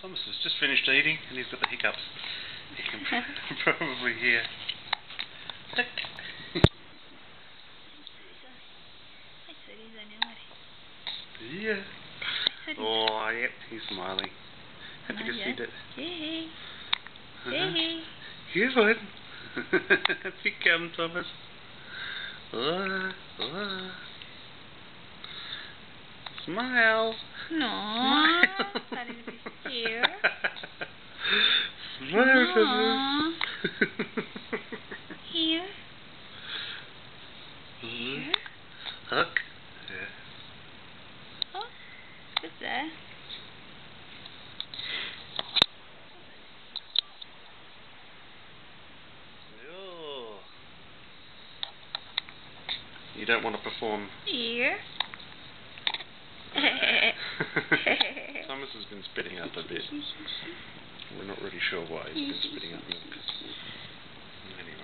Thomas has just finished eating and he's got the hiccups. You can probably hear. Hi, sweetie, is Yeah. Oh, yep, he's smiling. Happy to see that. Hey. Hey. Good. Happy come, Thomas. Smile. No. Starting to be here. Smile, Thomas. Here. Here. Hook. Yeah. Oh, what's that? Oh. You don't want to perform. Here. Thomas has been spitting up a bit. We're not really sure why he's been spitting up milk. Anyway.